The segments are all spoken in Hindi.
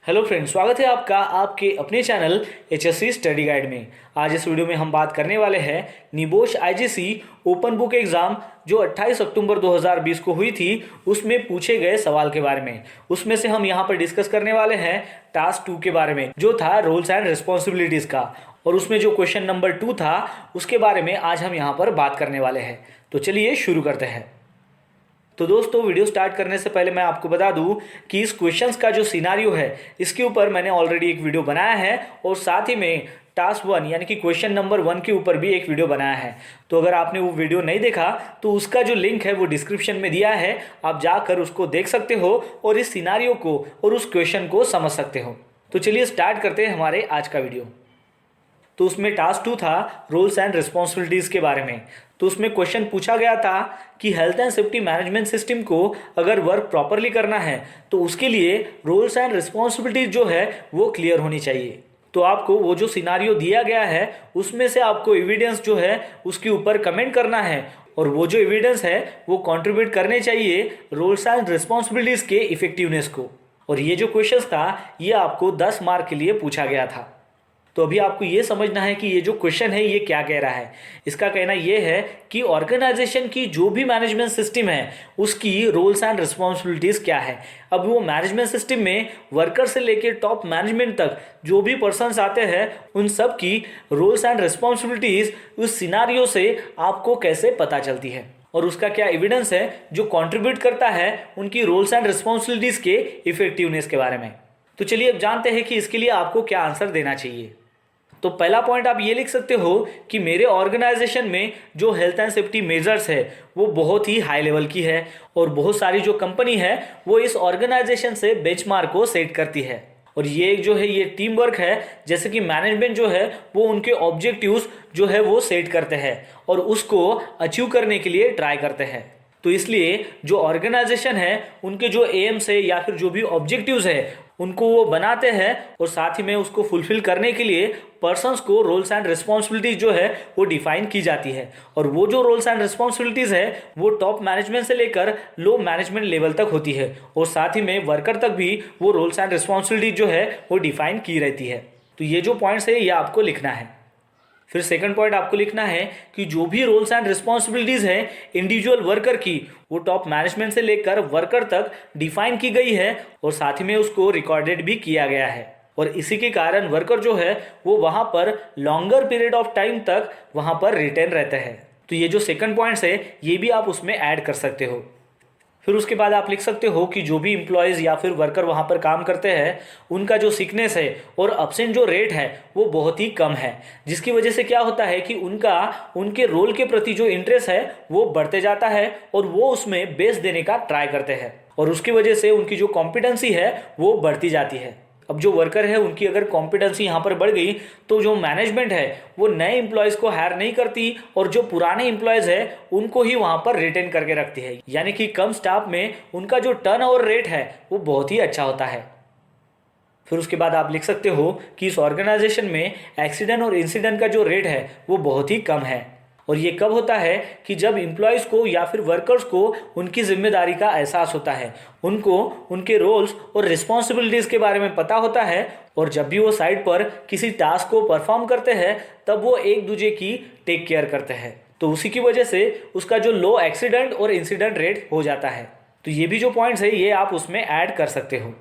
हेलो फ्रेंड्स, स्वागत है आपका आपके अपने चैनल HSC स्टडी गाइड में। आज इस वीडियो में हम बात करने वाले हैं NEBOSH IGC open book exam जो 28 अक्टूबर 2020 को हुई थी उसमें पूछे गए सवाल के बारे में। उसमें से हम यहाँ पर डिस्कस करने वाले हैं टास्क 2 के बारे में जो था रोल्स एंड रिस्पॉन्सिबिलिटीज का, और उसमें जो क्वेश्चन नंबर 2 था उसके बारे में आज हम यहाँ पर बात करने वाले हैं। तो चलिए शुरू करते हैं। तो दोस्तों, वीडियो स्टार्ट करने से पहले मैं आपको बता दूं कि इस क्वेश्चंस का जो सिनारियो है इसके ऊपर मैंने ऑलरेडी एक वीडियो बनाया है, और साथ ही में टास्क 1 यानी कि क्वेश्चन नंबर 1 के ऊपर भी एक वीडियो बनाया है। तो अगर आपने वो वीडियो नहीं देखा तो उसका जो लिंक है वो डिस्क्रिप्शन में दिया है, आप जाकर उसको देख सकते हो और इस सिनारियो को और उस क्वेश्चन को समझ सकते हो। तो चलिए स्टार्ट करते हैं हमारे आज का वीडियो। तो उसमें टास्क 2 था रोल्स एंड रिस्पॉन्सिबिलिटीज़ के बारे में। तो उसमें क्वेश्चन पूछा गया था कि health and safety management system को अगर वर्क प्रॉपरली करना है तो उसके लिए रोल्स एंड रिस्पॉन्सिबिलिटीज जो है वो क्लियर होनी चाहिए। तो आपको वो जो सिनारियो दिया गया है उसमें से आपको एविडेंस जो है उसके ऊपर कमेंट करना है, और वो जो एविडेंस है वो कंट्रीब्यूट करने चाहिए रोल्स एंड रिस्पॉन्सिबिलिटीज़ के इफेक्टिवनेस को। और ये जो क्वेश्चन था ये आपको 10 मार्क के लिए पूछा गया था। तो अभी आपको ये समझना है कि ये जो क्वेश्चन है ये क्या कह रहा है। इसका कहना ये है कि ऑर्गेनाइजेशन की जो भी मैनेजमेंट सिस्टम है उसकी रोल्स एंड रिस्पॉन्सिबिलिटीज़ क्या है। अब वो मैनेजमेंट सिस्टम में वर्कर से लेकर टॉप मैनेजमेंट तक जो भी पर्सन्स आते हैं उन सब की रोल्स एंड रिस्पॉन्सिबिलिटीज़ उस सिनारियो से आपको कैसे पता चलती है, और उसका क्या एविडेंस है जो कंट्रीब्यूट करता है उनकी रोल्स एंड रिस्पॉन्सिबिलिटीज़ के इफेक्टिवनेस के बारे में। तो चलिए अब जानते हैं कि इसके लिए आपको क्या आंसर देना चाहिए। तो पहला पॉइंट आप ये लिख सकते हो कि मेरे ऑर्गेनाइजेशन में जो हेल्थ एंड सेफ्टी मेजर्स है वो बहुत ही हाई लेवल की है, और बहुत सारी जो कंपनी है वो इस ऑर्गेनाइजेशन से बेंचमार्क को सेट करती है। और ये जो है ये टीम वर्क है, जैसे कि मैनेजमेंट जो है वो उनके ऑब्जेक्टिव्स जो है वो सेट करते हैं और उसको अचीव करने के लिए ट्राई करते हैं। तो इसलिए जो ऑर्गेनाइजेशन है उनके जो एम्स है या फिर जो भी ऑब्जेक्टिव्स है उनको वो बनाते हैं, और साथ ही में उसको फुलफिल करने के लिए पर्सन्स को रोल्स एंड रिस्पॉन्सिबिलिटीज जो है वो डिफाइन की जाती है। और वो जो रोल्स एंड रिस्पॉन्सिबिलिटीज है वो टॉप मैनेजमेंट से लेकर लो मैनेजमेंट लेवल तक होती है, और साथ ही में वर्कर तक भी वो रोल्स एंड रिस्पॉन्सिबिलिटीज जो है वो डिफाइन की रहती है। तो ये जो पॉइंट्स है ये आपको लिखना है। फिर सेकंड पॉइंट आपको लिखना है कि जो भी रोल्स एंड रिस्पॉन्सिबिलिटीज हैं इंडिविजुअल वर्कर की वो टॉप मैनेजमेंट से लेकर वर्कर तक डिफाइन की गई है, और साथ ही में उसको रिकॉर्डेड भी किया गया है। और इसी के कारण वर्कर जो है वो वहाँ पर लॉन्गर पीरियड ऑफ टाइम तक वहाँ पर रिटेन रहते हैं। तो ये जो सेकंड पॉइंट्स है ये भी आप उसमें ऐड कर सकते हो। फिर उसके बाद आप लिख सकते हो कि जो भी इम्प्लॉयज़ या फिर वर्कर वहाँ पर काम करते हैं उनका जो सिकनेस है और अब्सेंट जो रेट है वो बहुत ही कम है, जिसकी वजह से क्या होता है कि उनके रोल के प्रति जो इंटरेस्ट है वो बढ़ते जाता है, और वो उसमें बेस्ट देने का ट्राई करते हैं, और उसकी वजह से उनकी जो कॉम्पिटेंसी है वो बढ़ती जाती है। अब जो वर्कर है उनकी अगर कॉम्पिटेंसी यहाँ पर बढ़ गई तो जो मैनेजमेंट है वो नए एम्प्लॉयज़ को हायर नहीं करती, और जो पुराने एम्प्लॉयज़ है उनको ही वहाँ पर रिटेन करके रखती है, यानी कि कम स्टाफ में उनका जो टर्नओवर रेट है वो बहुत ही अच्छा होता है। फिर उसके बाद आप लिख सकते हो कि इस ऑर्गेनाइजेशन में एक्सीडेंट और इंसिडेंट का जो रेट है वो बहुत ही कम है, और ये कब होता है कि जब एम्प्लॉयज़ को या फिर वर्कर्स को उनकी जिम्मेदारी का एहसास होता है, उनको उनके रोल्स और रिस्पॉन्सिबिलिटीज़ के बारे में पता होता है, और जब भी वो साइट पर किसी टास्क को परफॉर्म करते हैं तब वो एक दूसरे की टेक केयर करते हैं। तो उसी की वजह से उसका जो लो एक्सीडेंट और इंसिडेंट रेट हो जाता है। तो ये भी जो पॉइंट्स है ये आप उसमें ऐड कर सकते हो।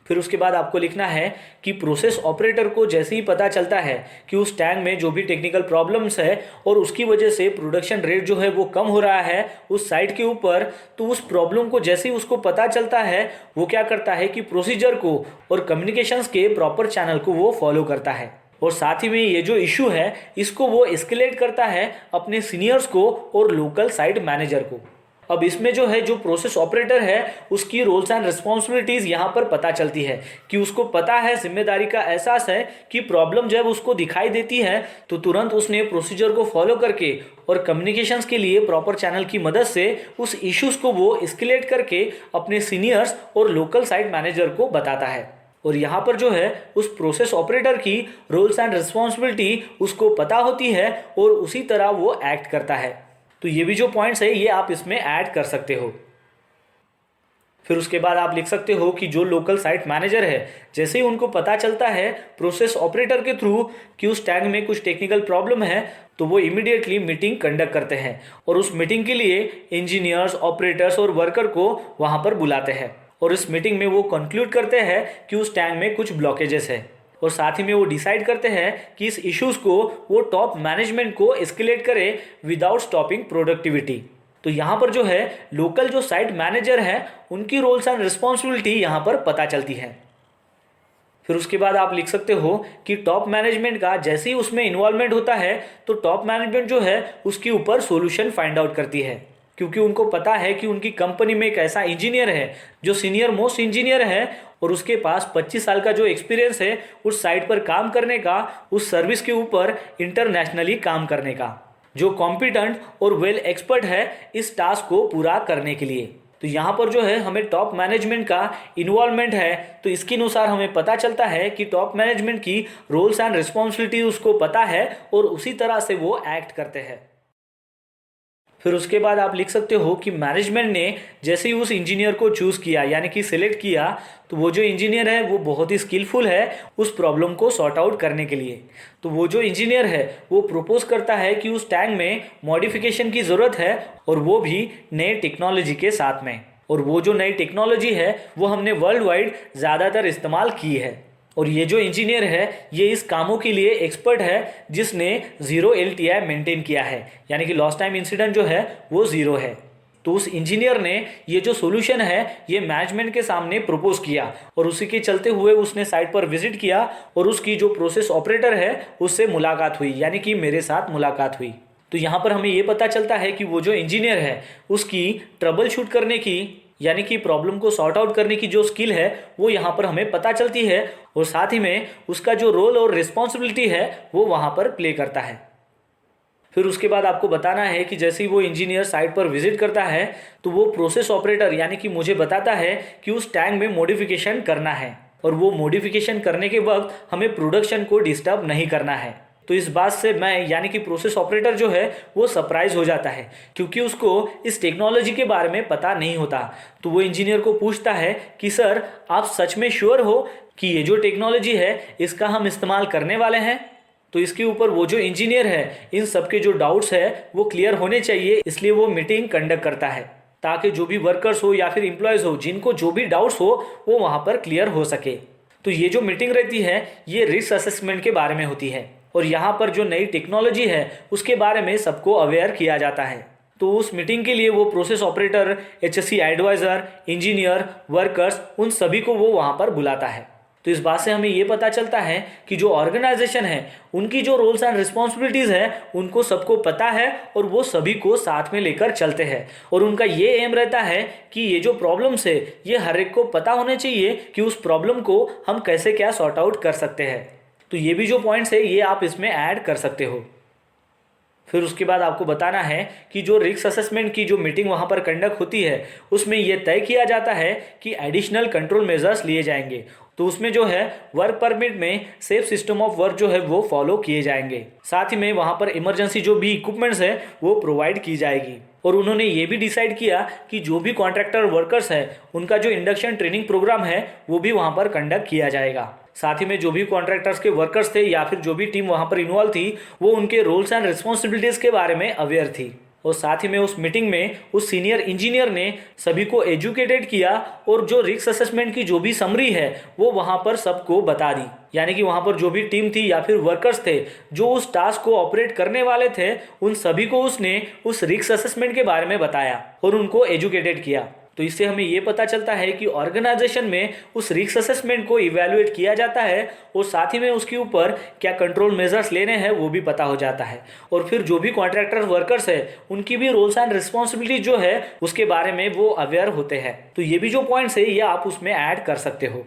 फिर उसके बाद आपको लिखना है कि प्रोसेस ऑपरेटर को जैसे ही पता चलता है कि उस टैंक में जो भी टेक्निकल प्रॉब्लम्स है और उसकी वजह से प्रोडक्शन रेट जो है वो कम हो रहा है उस साइट के ऊपर, तो उस प्रॉब्लम को जैसे ही उसको पता चलता है वो क्या करता है कि प्रोसीजर को और कम्युनिकेशंस के प्रॉपर चैनल को वो फॉलो करता है, और साथ ही में ये जो इशू है इसको वो एस्केलेट करता है अपने सीनियर्स को और लोकल साइट मैनेजर को। अब इसमें जो है जो प्रोसेस ऑपरेटर है उसकी रोल्स एंड रिस्पॉन्सिबिलिटीज़ यहाँ पर पता चलती है कि उसको पता है, जिम्मेदारी का एहसास है कि प्रॉब्लम जब उसको दिखाई देती है तो तुरंत उसने प्रोसीजर को फॉलो करके और कम्युनिकेशंस के लिए प्रॉपर चैनल की मदद से उस इश्यूज़ को वो एस्केलेट करके अपने सीनियर्स और लोकल साइट मैनेजर को बताता है। और यहाँ पर जो है उस प्रोसेस ऑपरेटर की रोल्स एंड रिस्पॉन्सिबिलिटी उसको पता होती है और उसी तरह वो एक्ट करता है। तो ये भी जो पॉइंट्स है ये आप इसमें ऐड कर सकते हो। फिर उसके बाद आप लिख सकते हो कि जो लोकल साइट मैनेजर है, जैसे ही उनको पता चलता है प्रोसेस ऑपरेटर के थ्रू कि उस टैग में कुछ टेक्निकल प्रॉब्लम है, तो वो इमीडिएटली मीटिंग कंडक्ट करते हैं और उस मीटिंग के लिए इंजीनियर्स, ऑपरेटर्स और वर्कर को वहाँ पर बुलाते हैं और इस मीटिंग में वो कंक्लूड करते हैं कि उस टैग में कुछ ब्लॉकेजेस है और साथ ही में वो डिसाइड करते हैं कि इस इश्यूज को वो टॉप मैनेजमेंट को एस्केलेट करे विदाउट स्टॉपिंग प्रोडक्टिविटी। तो यहाँ पर जो है लोकल जो साइट मैनेजर है उनकी रोल्स एंड रिस्पॉन्सिबिलिटी यहाँ पर पता चलती है। फिर उसके बाद आप लिख सकते हो कि टॉप मैनेजमेंट का जैसे ही उसमें इन्वॉल्वमेंट होता है तो टॉप मैनेजमेंट जो है उसके ऊपर सॉल्यूशन फाइंड आउट करती है, क्योंकि उनको पता है कि उनकी कंपनी में एक ऐसा इंजीनियर है जो सीनियर मोस्ट इंजीनियर है और उसके पास 25 साल का जो एक्सपीरियंस है उस साइट पर काम करने का, उस सर्विस के ऊपर इंटरनेशनली काम करने का, जो कॉम्पिटेंट और वेल एक्सपर्ट है इस टास्क को पूरा करने के लिए। तो यहाँ पर जो है हमें टॉप मैनेजमेंट का इन्वॉल्वमेंट है, तो इसके अनुसार हमें पता चलता है कि टॉप मैनेजमेंट की रोल्स एंड रिस्पॉन्सिबिलिटी उसको पता है और उसी तरह से वो एक्ट करते हैं। फिर उसके बाद आप लिख सकते हो कि मैनेजमेंट ने जैसे ही उस इंजीनियर को चूज़ किया यानी कि सिलेक्ट किया, तो वो जो इंजीनियर है वो बहुत ही स्किलफुल है उस प्रॉब्लम को सॉर्ट आउट करने के लिए। तो वो जो इंजीनियर है वो प्रपोज करता है कि उस टैग में मॉडिफिकेशन की ज़रूरत है और वो भी नए टेक्नोलॉजी के साथ में, और वो जो नई टेक्नोलॉजी है वो हमने वर्ल्ड वाइड ज़्यादातर इस्तेमाल की है। और ये जो इंजीनियर है ये इस कामों के लिए एक्सपर्ट है जिसने 0 LTI मेंटेन किया है, यानी कि लॉस्ट टाइम इंसिडेंट जो है वो 0 है। तो उस इंजीनियर ने ये जो सॉल्यूशन है ये मैनेजमेंट के सामने प्रपोज किया और उसी के चलते हुए उसने साइट पर विजिट किया और उसकी जो प्रोसेस ऑपरेटर है उससे मुलाकात हुई, यानी कि मेरे साथ मुलाकात हुई। तो यहाँ पर हमें ये पता चलता है कि वो जो इंजीनियर है उसकी ट्रबल शूट करने की यानी कि प्रॉब्लम को सॉर्ट आउट करने की जो स्किल है वो यहाँ पर हमें पता चलती है और साथ ही में उसका जो रोल और रिस्पॉन्सिबिलिटी है वो वहाँ पर प्ले करता है। फिर उसके बाद आपको बताना है कि जैसे ही वो इंजीनियर साइट पर विजिट करता है तो वो प्रोसेस ऑपरेटर यानी कि मुझे बताता है कि उस टैग में मॉडिफिकेशन करना है और वो मॉडिफिकेशन करने के वक्त हमें प्रोडक्शन को डिस्टर्ब नहीं करना है। तो इस बात से मैं यानी कि प्रोसेस ऑपरेटर जो है वो सरप्राइज हो जाता है क्योंकि उसको इस टेक्नोलॉजी के बारे में पता नहीं होता। तो वो इंजीनियर को पूछता है कि सर आप सच में श्योर हो कि ये जो टेक्नोलॉजी है इसका हम इस्तेमाल करने वाले हैं? तो इसके ऊपर वो जो इंजीनियर है इन सबके जो डाउट्स है वो क्लियर होने चाहिए, इसलिए वो मीटिंग कंडक्ट करता है ताकि जो भी वर्कर्स हो या फिर एम्प्लॉयज़ हो जिनको जो भी डाउट्स हो वो वहाँ पर क्लियर हो सके। तो ये जो मीटिंग रहती है ये रिस्क असेसमेंट के बारे में होती है और यहाँ पर जो नई टेक्नोलॉजी है उसके बारे में सबको अवेयर किया जाता है। तो उस मीटिंग के लिए वो process operator, HSE adviser, engineer, workers उन सभी को वो वहाँ पर बुलाता है। तो इस बात से हमें ये पता चलता है कि जो ऑर्गेनाइजेशन है उनकी जो रोल्स एंड रिस्पॉन्सिबिलिटीज़ है उनको सबको पता है और वो सभी को साथ में लेकर चलते हैं और उनका ये एम रहता है कि ये जो प्रॉब्लम्स है ये हर एक को पता होने चाहिए कि उस प्रॉब्लम को हम कैसे क्या सॉर्ट आउट कर सकते हैं। तो ये भी जो पॉइंट्स है ये आप इसमें ऐड कर सकते हो। फिर उसके बाद आपको बताना है कि जो रिस्क असेसमेंट की जो मीटिंग वहाँ पर कंडक्ट होती है उसमें यह तय किया जाता है कि एडिशनल कंट्रोल मेजर्स लिए जाएंगे। तो उसमें जो है वर्क परमिट में सेफ सिस्टम ऑफ वर्क जो है वो फॉलो किए जाएंगे, साथ ही में वहाँ पर इमरजेंसी जो भी इक्विपमेंट्स है वो प्रोवाइड की जाएगी। और उन्होंने ये भी डिसाइड किया कि जो भी कॉन्ट्रैक्टर वर्कर्स है उनका जो इंडक्शन ट्रेनिंग प्रोग्राम है वो भी वहाँ पर कंडक्ट किया जाएगा। साथ ही में जो भी कॉन्ट्रैक्टर्स के वर्कर्स थे या फिर जो भी टीम वहाँ पर इन्वॉल्व थी वो उनके रोल्स एंड रिस्पॉन्सिबिलिटीज़ के बारे में अवेयर थी। और साथ ही में उस मीटिंग में उस सीनियर इंजीनियर ने सभी को एजुकेटेड किया और जो रिस्क असेसमेंट की जो भी समरी है वो वहाँ पर सबको बता दी, यानी कि वहाँ पर जो भी टीम थी या फिर वर्कर्स थे जो उस टास्क को ऑपरेट करने वाले थे उन सभी को उसने उस रिस्क असेसमेंट के बारे में बताया और उनको एजुकेटेड किया। तो इससे हमें ये पता चलता है कि ऑर्गेनाइजेशन में उस रिस्क असेसमेंट को इवैल्यूएट किया जाता है और साथ ही में उसके ऊपर क्या कंट्रोल मेजर्स लेने हैं वो भी पता हो जाता है। और फिर जो भी कॉन्ट्रैक्टर वर्कर्स है उनकी भी रोल्स एंड रिस्पॉन्सिबिलिटी जो है उसके बारे में वो अवेयर होते हैं। तो ये भी जो पॉइंट्स है ये आप उसमें ऐड कर सकते हो।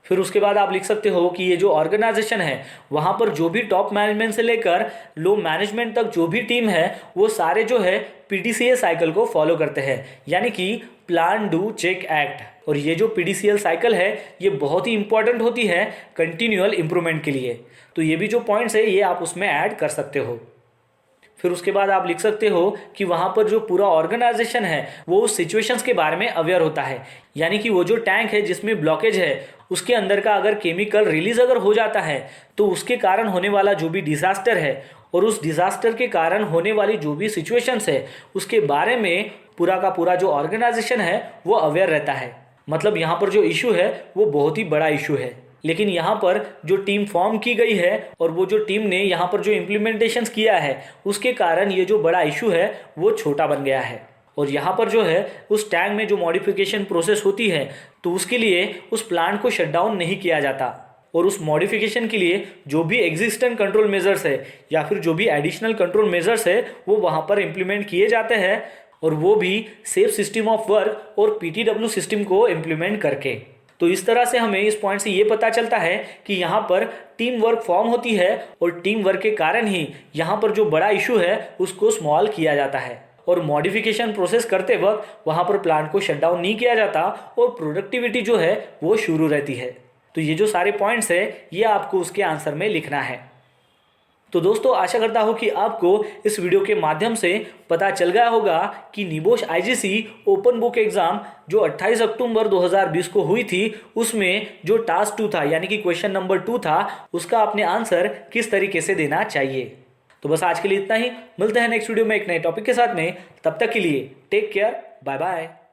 फिर उसके बाद आप लिख सकते हो कि ये जो ऑर्गेनाइजेशन है वहाँ पर जो भी टॉप मैनेजमेंट से लेकर लो मैनेजमेंट तक जो भी टीम है वो सारे जो है PDCA साइकिल को फॉलो करते हैं, यानी कि प्लान डू चेक एक्ट। और ये जो PDCL साइकिल है ये बहुत ही इंपॉर्टेंट होती है कंटिन्यूअल इम्प्रूवमेंट के लिए। तो ये भी जो पॉइंट्स है ये आप उसमें ऐड कर सकते हो। फिर उसके बाद आप लिख सकते हो कि वहाँ पर जो पूरा ऑर्गेनाइजेशन है वो उस सिचुएशंस के बारे में अवेयर होता है। यानी कि वो जो टैंक है जिसमें ब्लॉकेज है उसके अंदर का अगर केमिकल रिलीज अगर हो जाता है तो उसके कारण होने वाला जो भी डिजास्टर है और उस डिजास्टर के कारण होने वाली जो भी सिचुएशंस है उसके बारे में पूरा का पूरा जो ऑर्गेनाइजेशन है वो अवेयर रहता है। मतलब यहाँ पर जो इशू है वो बहुत ही बड़ा इशू है। लेकिन यहाँ पर जो टीम फॉर्म की गई है और वो जो टीम ने यहाँ पर जो इम्प्लीमेंटेशंस किया है उसके कारण ये जो बड़ा इशू है वो छोटा बन गया है। और यहाँ पर जो है उस टैंक में जो मॉडिफिकेशन प्रोसेस होती है तो उसके लिए उस प्लांट को शट डाउन नहीं किया जाता और उस मॉडिफिकेशन के लिए जो भी एग्जिस्टेंट कंट्रोल मेजर्स है या फिर जो भी एडिशनल कंट्रोल मेजर्स है वो वहाँ पर इम्प्लीमेंट किए जाते हैं और वो भी सेफ सिस्टम ऑफ वर्क और PTW सिस्टम को इम्प्लीमेंट करके। तो इस तरह से हमें इस पॉइंट से ये पता चलता है कि यहाँ पर टीम वर्क फॉर्म होती है और टीम वर्क के कारण ही यहाँ पर जो बड़ा इशू है उसको स्मॉल किया जाता है और मॉडिफिकेशन प्रोसेस करते वक्त वहाँ पर प्लांट को शट डाउन नहीं किया जाता और प्रोडक्टिविटी जो है वो शुरू रहती है। तो ये जो सारे पॉइंट्स है ये आपको उसके आंसर में लिखना है। तो दोस्तों आशा करता हूँ कि आपको इस वीडियो के माध्यम से पता चल गया होगा कि NEBOSH IGC open book exam जो 28 अक्टूबर 2020 को हुई थी उसमें जो टास्क 2 था यानी कि क्वेश्चन नंबर 2 था उसका आपने आंसर किस तरीके से देना चाहिए। तो बस आज के लिए इतना ही, मिलते हैं नेक्स्ट वीडियो में एक नए टॉपिक के साथ में। तब तक के लिए टेक केयर, बाय बाय।